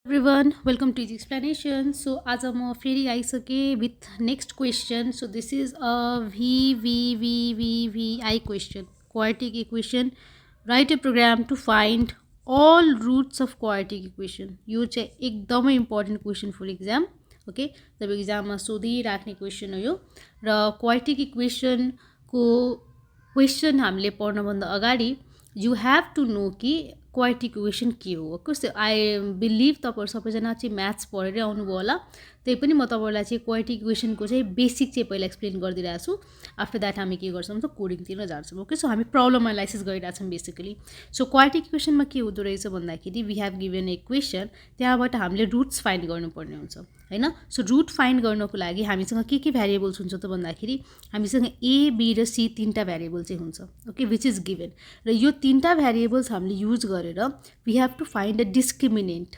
Everyone, welcome to the explanation. So, आज म फेरि आइसकेँ with next question. So, this is a VVVVVI question, quadratic equation. Write a program to find all roots of quadratic equation. यो चाहिँ एकदमै important question for exam. Okay, जब एक्जाममा सोधिराख्ने question हो यो. र क्वाड्रेटिक इक्वेसनको क्वेसन हामीले पढ्नुभन्दा अगाडि यु हेभ टु नो कि क्वाड्रेटिक इक्वेसन के हो. कस्तो आई बिलिभ तपाईँहरू सबैजना चाहिँ म्याथ्स पढेरै आउनुभयो होला. त्यही पनि म तपाईँहरूलाई चाहिँ क्वाड्रेटिक इक्वेसनको चाहिँ बेसिक चाहिँ पहिला एक्सप्लेन गरिदिरहेको छु. आफ्टर द्याट हामी के गर्छौँ त कोडिङतिर जान्छौँ. ओके, सो हामी प्रब्लम एनालाइसिस गरिरहेछौँ बेसिकली. सो क्वाड्रेटिक इक्वेसनमा के हुँदो रहेछ भन्दाखेरि we have given a equation, त्यहाँबाट हामीले रुट्स फाइन्ड गर्नुपर्ने हुन्छ होइन. सो रुट फाइन्ड गर्नको लागि हामीसँग के भ्यारिएबल्स हुन्छ त भन्दाखेरि हामीसँग ए बी र सी तीनवटा भ्यारिएबल चाहिँ हुन्छ. Okay, which is given. र यो तीनवटा भ्यारिएबल्स हामीले युज गरेर we have to find a discriminant.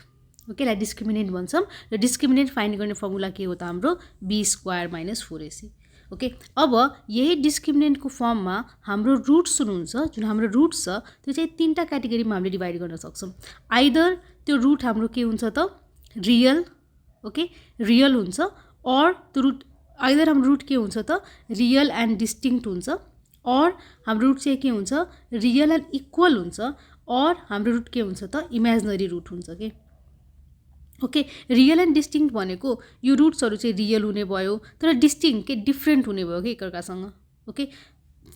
Okay, यसलाई डिस्क्रिमिनेन्ट भन्छौँ. र डिस्क्रिमिनेन्ट फाइन्ड गर्ने फर्मुला के हो त हाम्रो be square minus 4ac. Okay, अब यही डिस्क्रिमिनेन्टको फर्ममा हाम्रो रुट्स हुनुहुन्छ, जुन हाम्रो रुट्स छ त्यो चाहिँ तीनवटा क्याटेगोरीमा हामीले डिभाइड गर्न सक्छौँ. आइदर त्यो रुट हाम्रो के हुन्छ त रियल. ओके, रियल हुन्छ. अर त्यो रुट आइदर हाम्रो रुट के हुन्छ त रियल एन्ड डिस्टिङ्क्ट हुन्छ. अर हाम्रो रुट चाहिँ के हुन्छ रियल एन्ड इक्वल हुन्छ. अर हाम्रो रुट के हुन्छ त इमेजिनरी रुट हुन्छ कि. ओके, रियल एन्ड डिस्टिङ्क्ट भनेको यो रुट्सहरू चाहिँ रियल हुने भयो तर डिस्टिङ्क्ट के डिफ्रेन्ट हुने भयो कि एकअर्कासँग. ओके,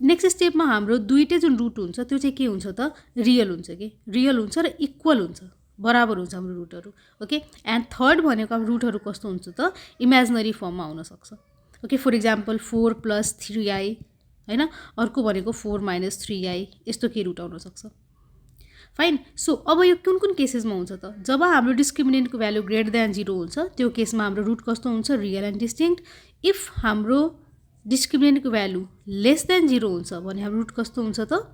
नेक्स्ट स्टेपमा हाम्रो दुईटै जुन रुट हुन्छ त्यो चाहिँ के हुन्छ त रियल हुन्छ कि. रियल हुन्छ र इक्वल हुन्छ, बराबर हुन्छ हाम्रो रुटहरू. ओके, एन्ड थर्ड भनेको अब रुटहरू कस्तो हुन्छ त इमेजिनरी फर्ममा हुनसक्छ. ओके, फर इक्जाम्पल 4 + 3i होइन, अर्को भनेको 4 - 3i, यस्तो के रुट आउन सक्छ. फाइन. सो अब यो कुन कुन केसेसमा हुन्छ त जब हाम्रो डिस्क्रिमिनेन्टको भ्यालु ग्रेटर देन 0 हुन्छ त्यो केसमा हाम्रो रुट कस्तो हुन्छ रियल एन्ड डिस्टिङ्क्ट. इफ हाम्रो डिस्क्रिमिनेन्टको भ्यालु लेस देन 0 हुन्छ भने हाम्रो रुट कस्तो हुन्छ त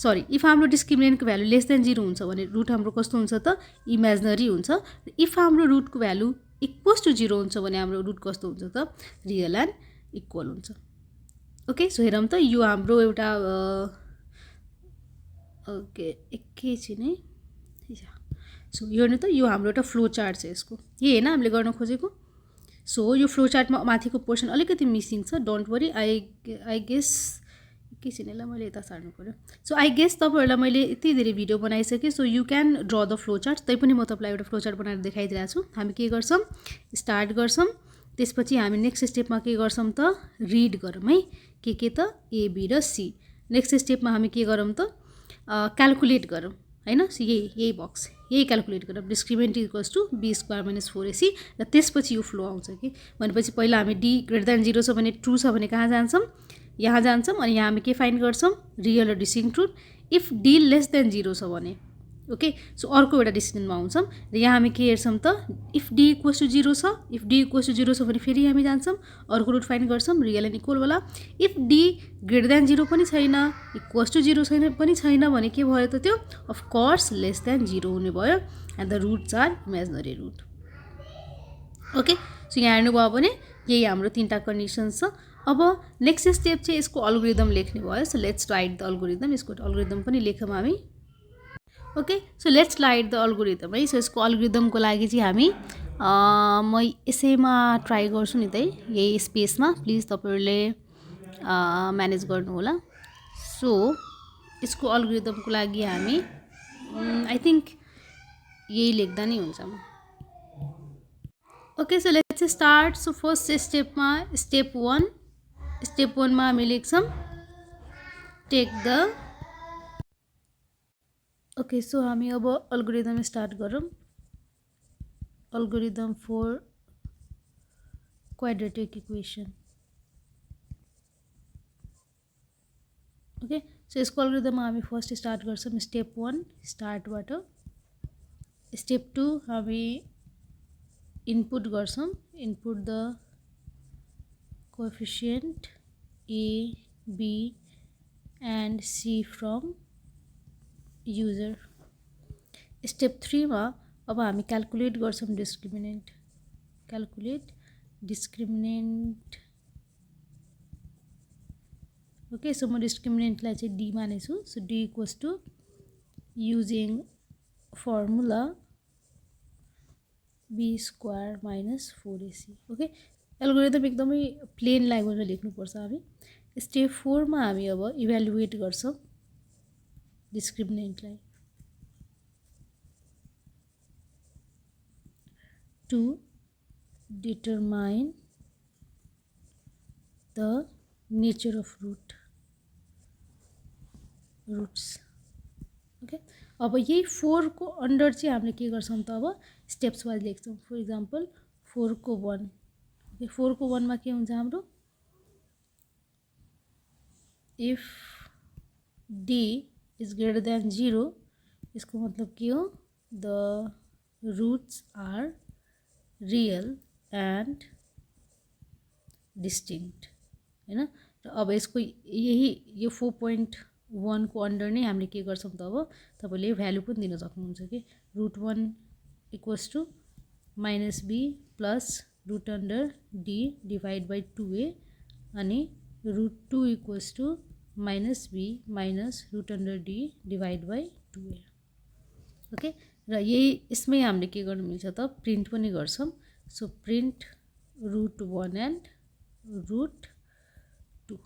सरी इफ हाम्रो डिस्क्रिमिनेन्टको भ्यालु लेस देन 0 हुन्छ भने रुट हाम्रो कस्तो हुन्छ त इमेजिनरी हुन्छ. इफ हाम्रो रुटको भ्यालु इक्वल्स टु 0 हुन्छ भने हाम्रो रुट कस्तो हुन्छ त रियल एन्ड इक्वल हुन्छ. ओके, सो हेरौँ त यो हाम्रो एउटा ओके एकैछिन है. सो हेर्नु त यो हाम्रो एउटा फ्लो चार्ट छ यसको, यही होइन हामीले गर्न खोजेको. सो यो फ्लो चार्टमा माथिको पोर्सन अलिकति मिसिङ छ. Don't worry. आई गेस एकैछिन यसलाई मैले यता सार्नु पऱ्यो. सो आई गेस तपाईँहरूलाई मैले यति धेरै भिडियो बनाइसकेँ. So you can draw the flow chart. तैपनि म तपाईँलाई एउटा फ्लो चार्ट बनाएर देखाइदिरहेको छु. हामी के गर्छौँ स्टार्ट गर्छौँ, त्यसपछि हामी नेक्स्ट स्टेपमा के गर्छौँ त रिड गरौँ है के त ए बी र सी. नेक्स्ट स्टेपमा हामी के गरौँ त क्यालकुलेट गरौँ होइन. यही बक्स यही क्यालकुलेट गरौँ. Discriminant equals to B square minus 4ac. र त्यसपछि यो फ्लो आउँछ कि भनेपछि पहिला हामी डी ग्रेटर देन 0 छ भने ट्रु छ भने कहाँ जान्छौँ यहाँ जान्छौँ. अनि यहाँ हामी के फाइन्ड गर्छौँ रियल र distinct root. If D less than 0 छ भने ओके, सो अर्को एउटा डिसिजनमा आउँछौँ. र यहाँ हामी के हेर्छौँ त इफ डी इक्वल्स टु 0 छ. इफ डी इक्वल्स टु 0 छ भने फेरि हामी जान्छौँ अर्को रुट फाइन्ड गर्छौँ रियल एन्ड इक्वलवाला. इफ डी ग्रेटर देन 0 पनि छैन इक्वल्स टु 0 पनि छैन भने के भयो त त्यो अफकोर्स लेस देन 0 हुने भयो. And the roots are imaginary root. Okay, so यहाँ हेर्नुभयो भने यही हाम्रो तीनवटा कन्डिसन्स छ. अब नेक्स्ट स्टेप चाहिँ यसको अल्गोरिदम लेख्ने भयो. So let's write the algorithm. यसको अल्गोरिदम पनि लेखौँ हामी. Okay, so let's write the algorithm है. सो यसको अल्गोरिदमको लागि चाहिँ हामी म यसैमा ट्राई गर्छु नि त है, यही स्पेसमा. प्लिज तपाईँहरूले म्यानेज गर्नु होला. सो यसको अल्गोरिदमको लागि हामी आई थिङ्क यही लेख्दा नै हुन्छ. Okay, so let's start. So first स्टेपमा स्टेप 1 मा हामी लेख्छौँ टेक द. ओके, सो हामी अब अल्गोरिदम स्टार्ट गरौँ. Algorithm for quadratic equation. Okay, so यसको अल्गोरिदममा हामी फर्स्ट स्टार्ट गर्छौँ स्टेप 1 स्टार्टबाट. स्टेप 2 हामी इनपुट गर्छौँ. Input the coefficient A B and C from user. Step 3 मा अब हामी क्यालकुलेट गर्छौँ discriminant. Calculate discriminant. Okay, so म डिस्क्रिमिनेन्टलाई चाहिँ डी मानेछु. So D equals to using formula B square minus 4ac। Okay, algorithm एकदमै प्लेन ल्याङ्ग्वेजमा लेख्नुपर्छ हामी। स्टेप 4 मा हामी अब इभ्यालुएट गर्छौँ डिस्क्रिमिनेन्टलाई to determine the nature of roots. Okay, अब यही 4 को अन्डर चाहिँ हामीले के गर्छौँ त अब स्टेप्स वाइज लेख्छौँ। फर इक्जाम्पल 4 को 1, ओके 4 को 1 मा के हुन्छ हाम्रो if D is greater than 0, यसको मतलब के हो the roots are real and distinct हैन। र अब यसको यही यो 4.1 को अन्डर नै हामीले के गर्छौँ त अब तपाईँले भ्यालु पनि दिन सक्नुहुन्छ कि √1 equals to minus B plus root under D divide by 2a अनि √2 equals to minus B minus root under D divide by 2a। Okay, र यही यसमै हामीले के गर्नु मिल्छ त प्रिन्ट पनि गर्छौँ। So print √1 and √2।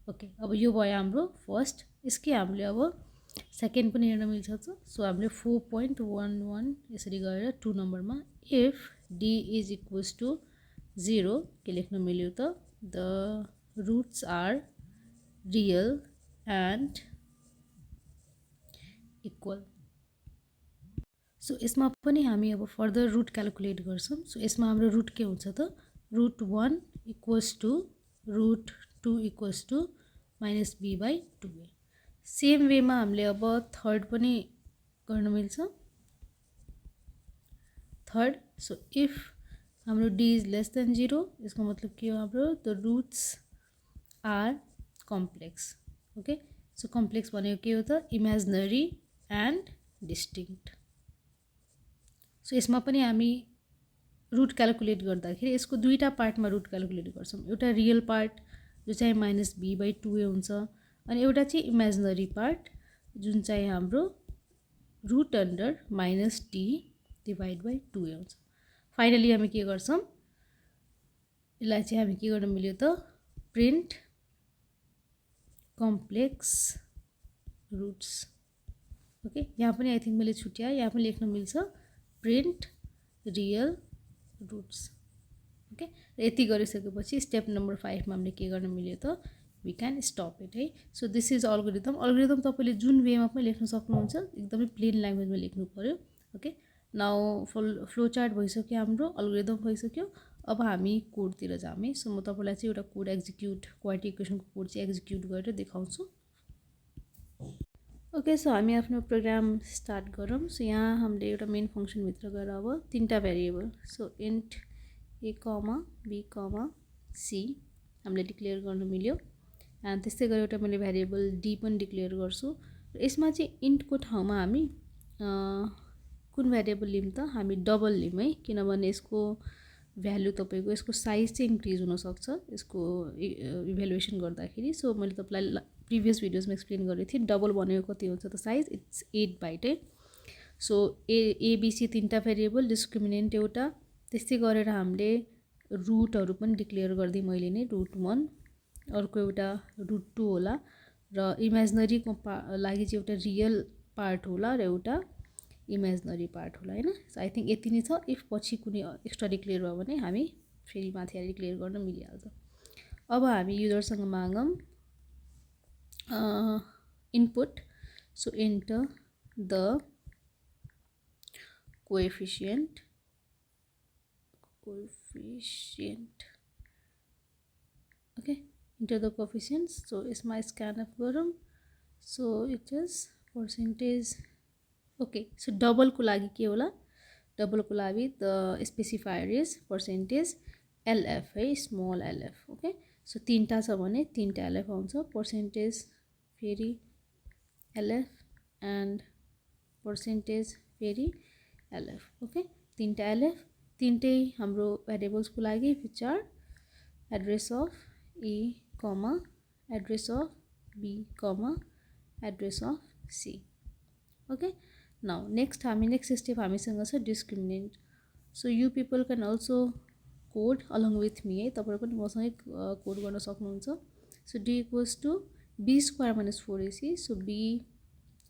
ओके, अब यो भयो हाम्रो फर्स्ट। यसकै हामीले अब सेकेन्ड पनि हेर्न मिल्छ त। सो हामीले 4.11 यसरी गरेर 2 नम्बरमा if D is equals to 0 के लेख्न मिल्यो त the roots are real and equal. So यसमा पनि हामी अब फर्दर रुट क्यालकुलेट गर्छौँ। सो यसमा हाम्रो रुट के हुन्छ त √1 equals to √2 equals to minus B by 2a। Same वेमा हामीले अब थर्ड पनि गर्न मिल्छ। थर्ड, सो इफ हाम्रो डी इज लेस देन 0, यसको मतलब के हो हाम्रो the roots are complex. Okay, so complex भनेको के हो त इमेजिनरी एन्ड डिस्टिङ्क्ट। सो यसमा पनि हामी रुट क्यालकुलेट गर्दाखेरि यसको दुईवटा पार्टमा रुट क्यालकुलेट गर्छौँ। एउटा रियल पार्ट जो चाहिँ माइनस बी बाई 2a हुन्छ अनि एउटा चाहिँ इमेजिनरी पार्ट जुन चाहिँ हाम्रो root under minus D divide by 2a हुन्छ। फाइनली हामी के गर्छौँ यसलाई चाहिँ हामी के गर्न मिल्यो त प्रिन्ट कम्प्लेक्स रुट्स। ओके, यहाँ पनि आई थिङ्क मैले छुट्याएँ, यहाँ पनि लेख्न मिल्छ प्रिन्ट रियल रुट्स। ओके, र यति गरिसकेपछि स्टेप नम्बर 5 मा हामीले के गर्न मिल्यो त वी क्यान स्टप इट है। So this is algorithm. Algorithm तपाईँले जुन वेमा पनि लेख्न सक्नुहुन्छ, एकदमै प्लेन ल्याङ्ग्वेजमा लेख्नु पऱ्यो। ओके, नाउ फ्लो चार्ट भइसक्यो, हाम्रो अल्गोरिदम भइसक्यो। अब हामी कोडतिर जाऊँ है। सो म तपाईँलाई चाहिँ एउटा कोड एक्जिक्युट क्वाड्रेटिक इक्वेसनको कोड चाहिँ एक्जिक्युट गरेर देखाउँछु। ओके, सो हामी आफ्नो प्रोग्राम स्टार्ट गरौँ। सो यहाँ हामीले एउटा मेन फङ्सनभित्र गएर अब 3टा variable so int A comma be comma C हामीले डिक्लेयर गर्नु मिल्यो। एन्ड त्यस्तै गरेर एउटा मैले भेरिएबल डी पनि डिक्लेयर गर्छु। र यसमा चाहिँ इन्टको ठाउँमा हामी कुन भेरिएबल लिऊँ त हामी डबल लिऊँ है, किनभने यसको भ्यालु तपाईँको यसको साइज चाहिँ इन्क्रिज हुनसक्छ यसको इभ्यालुएसन गर्दाखेरि। सो मैले तपाईँलाई प्रिभियस भिडियोजमा एक्सप्लेन गरेको थिएँ डबल भनेको कति हुन्छ त साइज इट्स 8 बाइट है। सो एबिसी 3टा भेरिएबल डिस्क्रिमिनेन्ट एउटा, त्यस्तै गरेर हामीले रुटहरू पनि डिक्लेयर गरिदिएँ मैले नै √1, अर्को एउटा √2 होला र इमेजिनरीको लागि चाहिँ एउटा रियल पार्ट होला र एउटा इमेजिनरी पार्ट होला हैन। सो आई थिङ्क यति नै छ। इफ पछि कुनै एक्स्ट्रा डिक्लेयर भयो भने हामी फेरि माथि आएर डिक्लेयर गर्न मिलिहाल्छ। अब हामी युजरसँग मागौँ input. So enter the coefficient okay, enter the coefficients। so यसमा scanf गरौँ। so it is percentage। Okay, so डबलको लागि के होला, डबलको लागि the specifier is percentage LF है, स्मल एलएफ। ओके, सो 3टा छ भने 3टा एलएफ आउँछ, पर्सेन्टेज फेरि एलएफ एन्ड पर्सेन्टेज फेरि एलएफ। ओके, 3टा एलएफ, 3टै हाम्रो भेरिएबल्सको लागि which are address of A comma address of B comma address of C. Okay, now next step हामीसँग छ discriminant. So you people can also code along with me है, तपाईँहरू पनि मसँगै कोड गर्न सक्नुहुन्छ। So D equals to B square minus 4ac, so B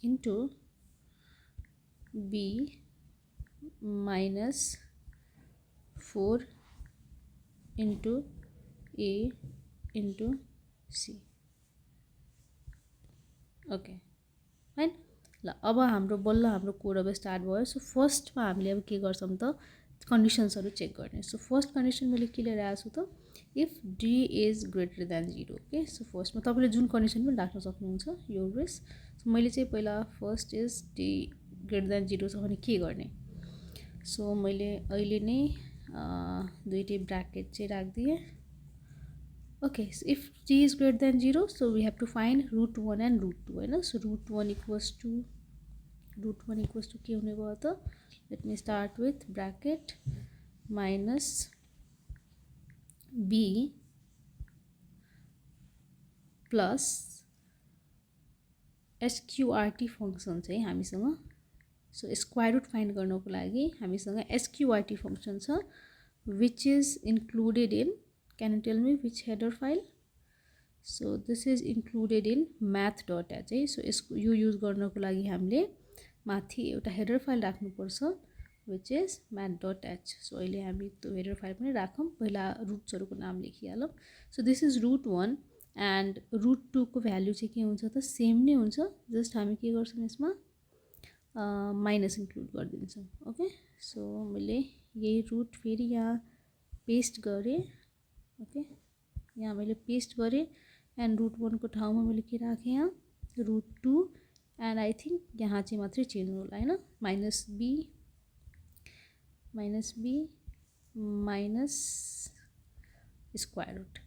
into B minus 4 into A into C. Okay fine. ल अब हाम्रो बल्ल हाम्रो कोड अब स्टार्ट भयो। सो फर्स्टमा हामीले अब के गर्छौँ त, कन्डिसन्सहरू चेक गर्ने। सो फर्स्ट कन्डिसन मैले के लिएर आएको छु त, if D is greater than 0। Okay, so फर्स्टमा तपाईँले जुन कन्डिसन पनि राख्न सक्नुहुन्छ, यो रिस। सो मैले चाहिँ पहिला first is D greater than 0 छ भने के गर्ने। सो मैले अहिले नै दुईटै ब्राकेट चाहिँ राखिदिएँ। Okay, so if D is greater than 0, so we have to find √1 and √2 होइन। सो √1 इक्वल्स टु के हुने भयो त, let me start with bracket minus B plus SQRT function चाहिँ हामीसँग। सो स्क्वायर रुट फाइन्ड गर्नको लागि हामीसँग एसक्युआरटी फङ्सन छ, which is included in, can you tell me which header file? So this is included in math.h है। So यसको यो use गर्नको लागि हामीले माथि एउटा हेडर फाइल राख्नुपर्छ, विच इज math.h। सो अहिले हामी त्यो हेडर फाइल पनि राखौँ, पहिला रुट्सहरूको नाम लेखिहालौँ। सो दिस इज √1 एन्ड √2 को भ्याल्यु चाहिँ के हुन्छ त, सेम नै हुन्छ, जस्ट हामी के गर्छौँ यसमा माइनस इन्क्लुड गरिदिन्छौँ। ओके, सो मैले यही रुट फेरि यहाँ पेस्ट गरेँ। ओके, यहाँ मैले पेस्ट गरेँ एन्ड √1 को ठाउँमा मैले के राखेँ यहाँ √2 एन्ड आई थिङ्क यहाँ चाहिँ मात्रै चेन्ज होला होइन, minus B minus square root.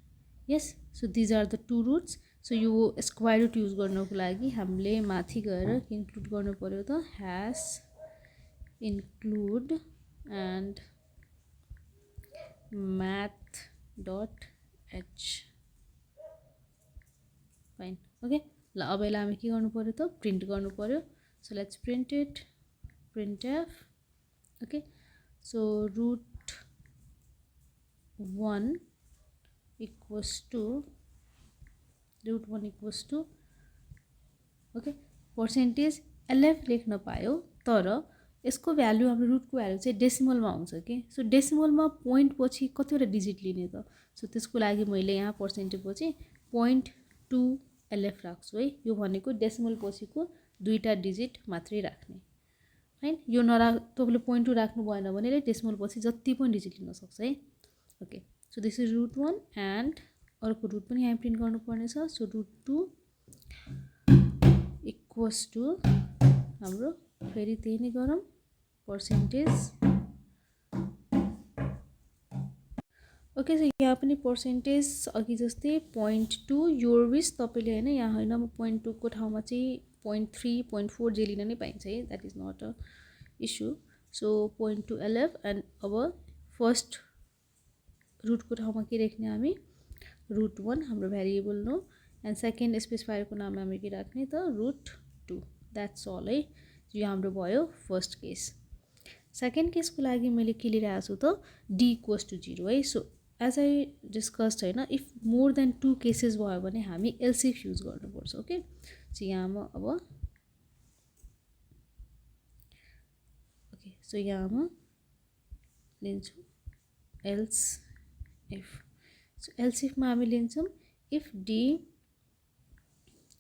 Yes, so these are the two roots. So यो स्क्वायर रुट युज गर्नको लागि हामीले माथि गएर के इन्क्लुड गर्नु पर्यो त, hash include and math.h fine. Okay, ल अब यसलाई हामी के गर्नु पर्यो त, प्रिन्ट गर्नु पर्यो। So let's print it, print F. Okay, so √1 equals to okay percentage LF लेख्न पायो, तर यसको भ्याल्यु हाम्रो रुटको भ्याल्यु चाहिँ डेसिमलमा हुन्छ कि। सो डेसिमलमा पोइन्ट पछि कतिवटा डिजिट लिने त, सो त्यसको लागि मैले यहाँ पर्सेन्टेज पछि 0.2 एलएफ राख्छु है। यो भनेको डेसिमल पछिको दुईवटा डिजिट मात्रै राख्ने होइन। यो तपाईँले 0.2 राख्नु भएन भने डेसिमल पछि जति पनि डिजिट लिन सक्छ है। Okay, so this is √1 and अर्को रुट पनि यहाँ प्रिन्ट गर्नुपर्ने छ। सो √2 इक्वल्स टु हाम्रो फेरि त्यही नै गरौँ, पर्सेन्टेज। ओके, सो यहाँ पनि पर्सेन्टेज अघि जस्तै 0.2 योर विस, तपाईँले होइन यहाँ होइन, म 0.2 को ठाउँमा चाहिँ 0.3 0.4 जे लिन नै पाइन्छ है, that is not a issue. So 0.2 LF and अब फर्स्ट रुटको ठाउँमा के लेख्ने हामी √1 हाम्रो भेरिएबल नो, एन्ड सेकेन्ड स्पेसिफायरको नाम हामी के राख्ने त √2, द्याट्स अल है। यो हाम्रो भयो फर्स्ट केस। सेकेन्ड केसको लागि मैले के लिइरहेको छु त, डी इक्वल्स टु 0 है। सो एज आई डिस्कस्ड होइन, इफ मोर देन 2 केसेस भयो भने हामी एलसिएफ युज गर्नुपर्छ। ओके, सो यहाँ म अब ओके, सो यहाँ म लिन्छु एल्सिएफ। सो एलसिएफमा हामी लिन्छौँ if D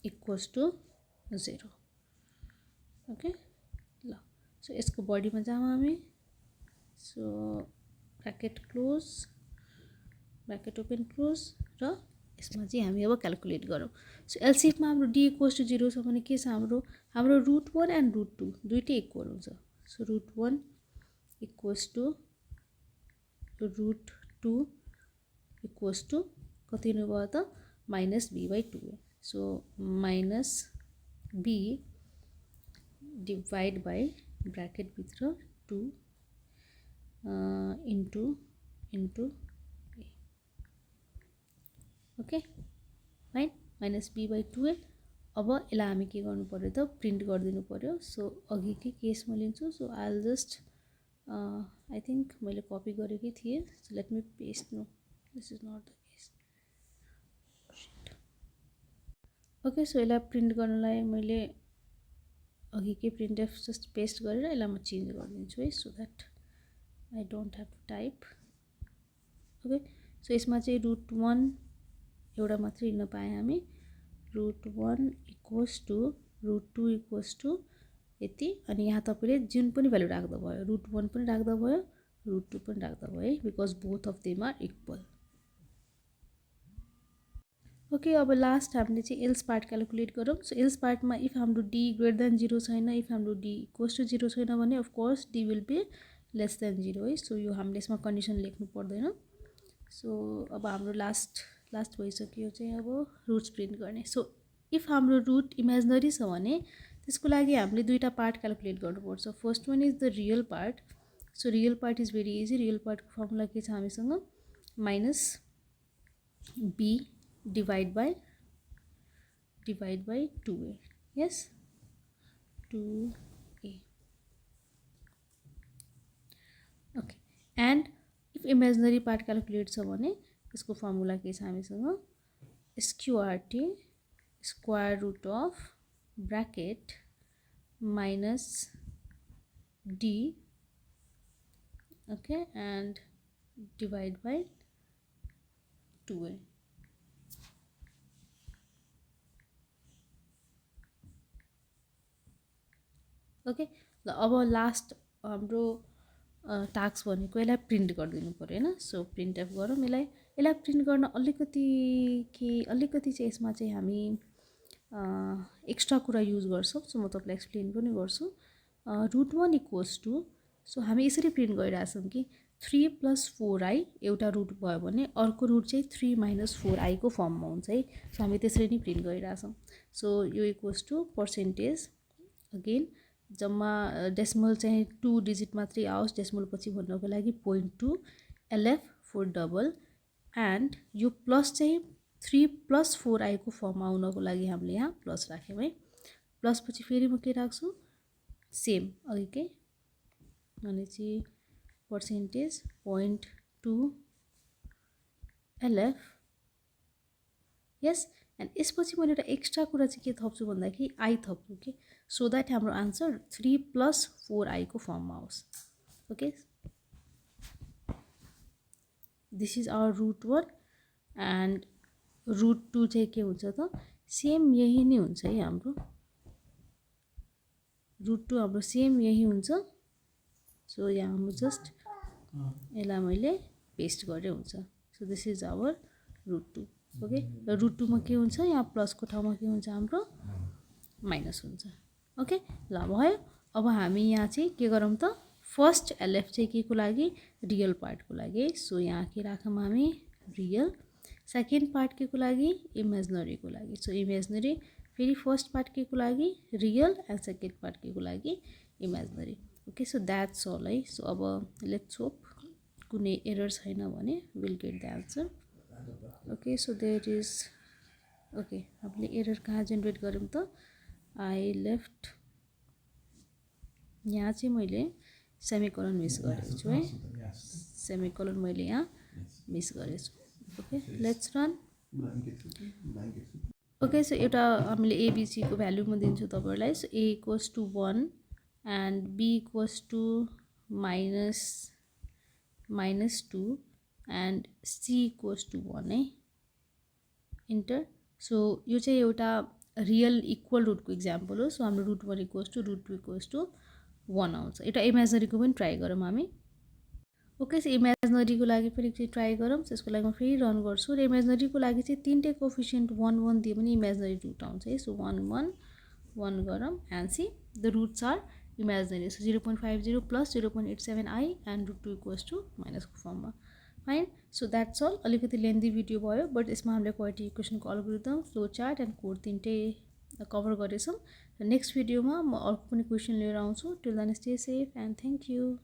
equals to 0। Okay, ल सो यसको बडीमा जाऊँ हामी। So bracket close, bracket open close, र यसमा चाहिँ हामी अब क्यालकुलेट गरौँ। सो एलसिएफमा हाम्रो डी इक्वल्स टु 0 छ भने के छ, हाम्रो √1 एन्ड √2 दुइटै इक्वल हुन्छ। So √1 equals to √2 equals to कति हुनुभयो त, -b/2। So -b divide by ब्राकेटभित्र 2 into a. Okay fine, -b/2a। अब यसलाई हामी के गर्नु पर्यो त, प्रिन्ट गरिदिनु पर्यो। सो अघिकै केस म लिन्छु। So I will just I think मैले कपी गरेकै थिएँ. So let me paste. No, this is not the case. Okay, so यसलाई प्रिन्ट गर्नलाई मैले अघिकै प्रिन्टएफ जस्ट पेस्ट गरेर यसलाई म चेन्ज गरिदिन्छु है, so that I don't have to type. Okay, so यसमा चाहिँ √1 एउटा मात्रै लिन पाएँ हामी. √1 इक्वल्स टु √2 इक्वल्स टु यति. अनि यहाँ तपाईँले जुन पनि भ्यालु राख्दा भयो, √1 पनि राख्दा भयो, √2 पनि राख्दा भयो है, because both of them are equal. Okay, अब लास्ट हामीले चाहिँ एल्स पार्ट क्यालकुलेट गरौँ. सो एल्स पार्टमा इफ हाम्रो डी ग्रेटर देन 0 छैन, इफ हाम्रो डी इक्वल्स टु 0 छैन भने of course D will be less than 0 है. सो यो हामीले यसमा कन्डिसन लेख्नु पर्दैन. सो अब हाम्रो लास्ट भइसक्यो चाहिँ अब रुट्स प्रिन्ट गर्ने. सो इफ हाम्रो रुट इमेजिनरी छ भने त्यसको लागि हामीले दुईवटा पार्ट क्यालकुलेट गर्नुपर्छ. First one is the real part. So real part is very easy. Real पार्टको फर्मुला के छ हामीसँग? Minus b divide by 2a. yes, 2a. okay, and if imaginary part calculate छ भने यसको फर्मुला के छ हामीसँग? Square square root of bracket minus d, okay, and divide by 2a. Okay, ल अब लास्ट हाम्रो टास्क भनेको यसलाई प्रिन्ट गरिदिनु पऱ्यो होइन. सो प्रिन्ट एफ गरौँ. यसलाई प्रिन्ट गर्न अलिकति चाहिँ यसमा चाहिँ हामी एक्स्ट्रा कुरा युज गर्छौँ. सो म तपाईँलाई एक्सप्लेन पनि गर्छु. √1 इक्वल्स टु, सो हामी यसरी प्रिन्ट गरिरहेछौँ कि 3 + 4i एउटा रुट भयो भने अर्को रुट चाहिँ 3 - 4i को फर्ममा हुन्छ है. सो हामी त्यसरी नै प्रिन्ट गरिरहेछौँ. सो यो इक्वल्स टु पर्सेन्टेज अगेन जम्मा डेसिमल चाहिँ 2 डिजिट मात्रै आओस् डेसिमल पछि भन्नको लागि 0.2 LF फर डबल. एन्ड यो प्लस चाहिँ 3 + 4i को फर्ममा आउनको लागि हामीले यहाँ प्लस राख्यौँ है. प्लस पछि फेरि म के राख्छु? सेम अघिकै, भनेपछि पर्सेन्टेज 0.2 LF. यस, एन्ड यसपछि मैले एउटा एक्स्ट्रा कुरा चाहिँ के थप्छु भन्दाखेरि आई थप्छु कि सो द्याट हाम्रो आन्सर 3 + 4i को फर्ममा आओस्. Okay, this is our √1 and √2 चाहिँ के हुन्छ त? सेम यही नै हुन्छ है हाम्रो. √2 हाम्रो सेम यही हुन्छ. सो यहाँ हाम्रो जस्ट यसलाई मैले पेस्ट गरेँ हुन्छ. So this is our √2. Okay, र √2 मा के हुन्छ? यहाँ प्लसको ठाउँमा के हुन्छ? हाम्रो माइनस हुन्छ. ओके, ल भयो. अब हामी यहाँ चाहिँ के गरौँ त? फर्स्ट एलएफ चाहिँ के को लागि? रियल पार्टको लागि. सो यहाँ के राखौँ हामी? रियल. सेकेन्ड पार्ट के को लागि? इमेजिनरीको लागि. So imaginary. फेरि फर्स्ट पार्ट के को लागि? रियल. एन्ड सेकेन्ड पार्ट के को लागि? Imaginary. Okay, so that's all है. सो अब लेट्स होप कुनै एरर छैन भने will get the answer. Okay, so there is, okay, हामीले एरर कहाँ जेनेरेट गऱ्यौँ त? आई लेफ्ट, यहाँ चाहिँ मैले सेमिकोलन मिस गरेको छु है. सेमिकोलन मैले यहाँ मिस गरेछु. Okay, let's run. Okay, so एउटा हामीले एबिसीको भ्यालु म दिन्छु तपाईँहरूलाई. So A equals to 1 and B equals to -2 and C equals to 1 है. इन्टर. सो यो चाहिँ एउटा रियल इक्वल रुटको इक्जाम्पल हो. सो हाम्रो √1 इक्वल्स टु √2 इक्वल्स टु 1 आउँछ. एउटा इमेजिनरीको पनि ट्राई गरौँ हामी. ओके, सो इमेजिनरीको लागि पनि चाहिँ ट्राई गरौँ. सो यसको लागि म फेरि रन गर्छु. र इमेजिनरीको लागि चाहिँ तिनटै कोफिसियन्ट 1 1 दियो भने इमेजिनरी रुट आउँछ है. सो 1 1 1 गरौँ and see the roots are imaginary. So 0.50 + 0.87i and √2 equals to माइनसको फर्ममा. फाइन. So that's all. अलिकति लेन्दी भिडियो भयो बट यसमा हामीले क्वाड्रेटिक इक्वेसनको algorithm, flow chart and code तिनटै कभर गरेछौँ. र नेक्स्ट भिडियोमा म अर्को पनि क्वेसन लिएर आउँछु. Till then stay safe and thank you.